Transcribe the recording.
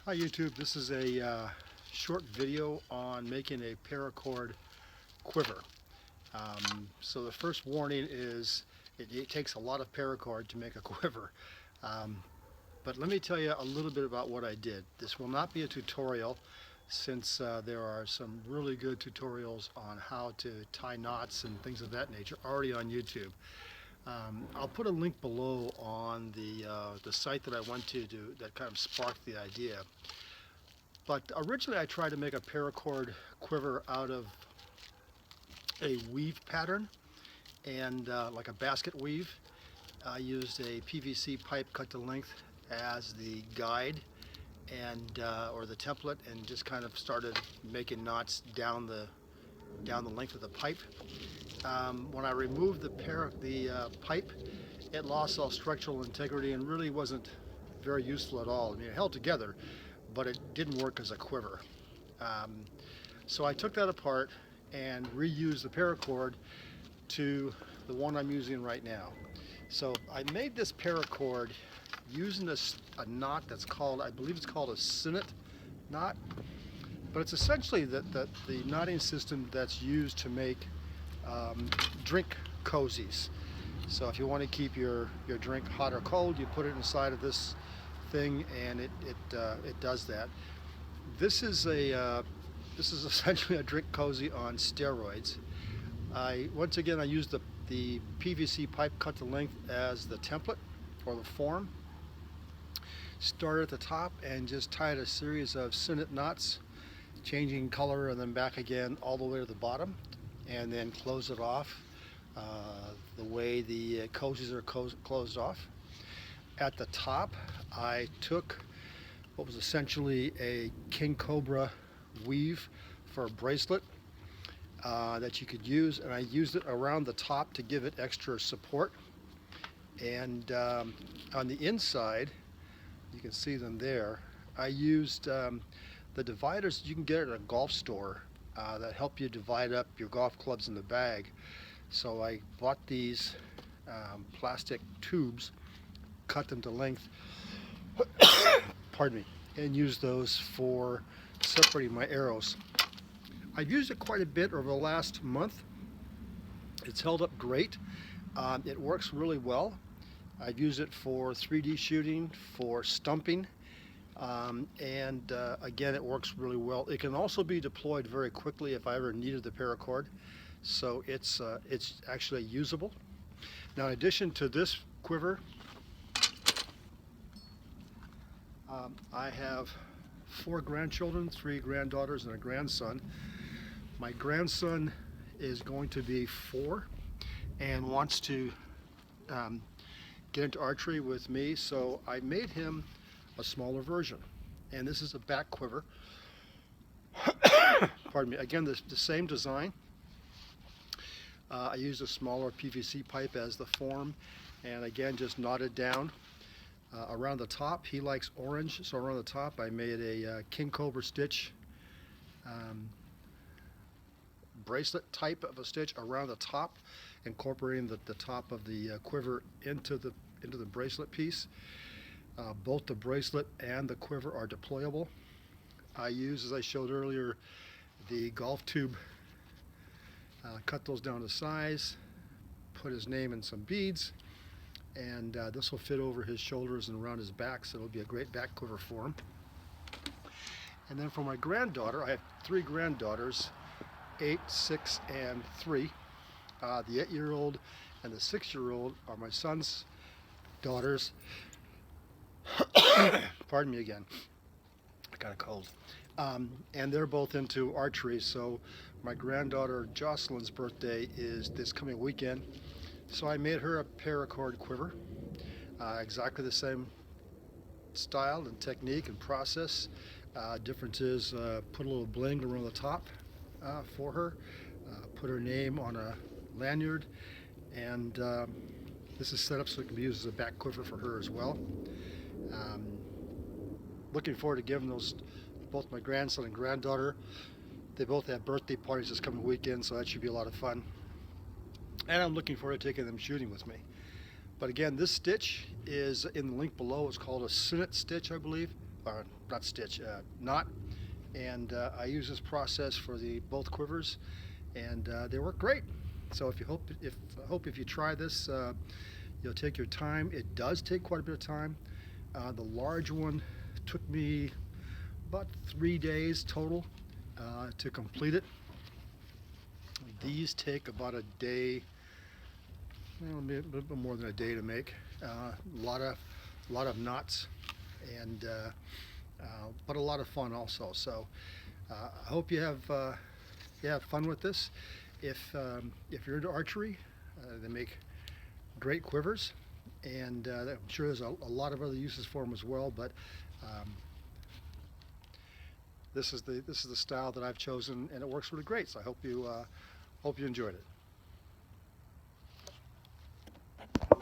Hi YouTube, this is a short video on making a paracord quiver. So the first warning is it takes a lot of paracord to make a quiver. But let me tell you a little bit about what I did. This will not be a tutorial since there are some really good tutorials on how to tie knots and things of that nature already on YouTube. I'll put a link below on the site that I went to that kind of sparked the idea. But originally I tried to make a paracord quiver out of a weave pattern and like a basket weave. I used a PVC pipe cut to length as the guide and or the template, and just kind of started making knots down the length of the pipe. When I removed the pipe, it lost all structural integrity and really wasn't very useful at all. I mean, it held together, but it didn't work as a quiver. So I took that apart and reused the paracord to the one I'm using right now. So I made this paracord using a knot that's called, I believe it's called a sinnet knot, but it's essentially the knotting system that's used to make drink cozies. So if you want to keep your drink hot or cold, you put it inside of this thing, and it does that. This is essentially a drink cozy on steroids. Once again, I used the PVC pipe cut to length as the template or the form. Started at the top and just tied a series of sinnet knots, changing color and then back again all the way to the bottom, and then close it off the way the cozies are closed off. At the top, I took what was essentially a king cobra weave for a bracelet that you could use, and I used it around the top to give it extra support. And on the inside, you can see them there, I used the dividers you can get at a golf store that help you divide up your golf clubs in the bag. So I bought these plastic tubes, cut them to length, pardon me, and used those for separating my arrows. I've used it quite a bit over the last month. It's held up great. It works really well. I've used it for 3D shooting, for stumping, and again, it works really well. It can also be deployed very quickly if I ever needed the paracord, so it's actually usable. Now, in addition to this quiver, I have 4 grandchildren, 3 granddaughters, and a grandson. My grandson is going to be 4 and wants to get into archery with me, so I made him a smaller version. And this is a back quiver. Pardon me. Again, the same design. I used a smaller PVC pipe as the form, and again, just knotted down around the top. He likes orange, so around the top I made a king cobra stitch, bracelet type of a stitch around the top, incorporating the top of the quiver into the bracelet piece. Both the bracelet and the quiver are deployable. I use, as I showed earlier, the golf tube. Cut those down to size, put his name in some beads, and this will fit over his shoulders and around his back, so it'll be a great back quiver for him. And then for my granddaughter, I have 3 granddaughters, 8, 6, and 3. The 8-year-old and the 6-year-old are my son's daughters. Pardon me again, I got a cold. And they're both into archery, so my granddaughter Jocelyn's birthday is this coming weekend, so I made her a paracord quiver, exactly the same style and technique and process. Difference is put a little bling around the top for her, put her name on a lanyard, and this is set up so it can be used as a back quiver for her as well. Looking forward to giving those, both my grandson and granddaughter. They both have birthday parties this coming weekend, so that should be a lot of fun. And I'm looking forward to taking them shooting with me. But again, this stitch is in the link below. It's called a sinnet stitch, I believe. not stitch, knot. And I use this process for the both quivers, and they work great. So if you try this, you'll take your time. It does take quite a bit of time. The large one took me about 3 days total to complete it. These take about a day, well, maybe a little bit more than a day to make. A lot of knots, and but a lot of fun also. So I hope you have fun with this. If you're into archery, they make great quivers, and I'm sure there's a lot of other uses for them as well. But this is the style that I've chosen, and it works really great. So I hope you enjoyed it.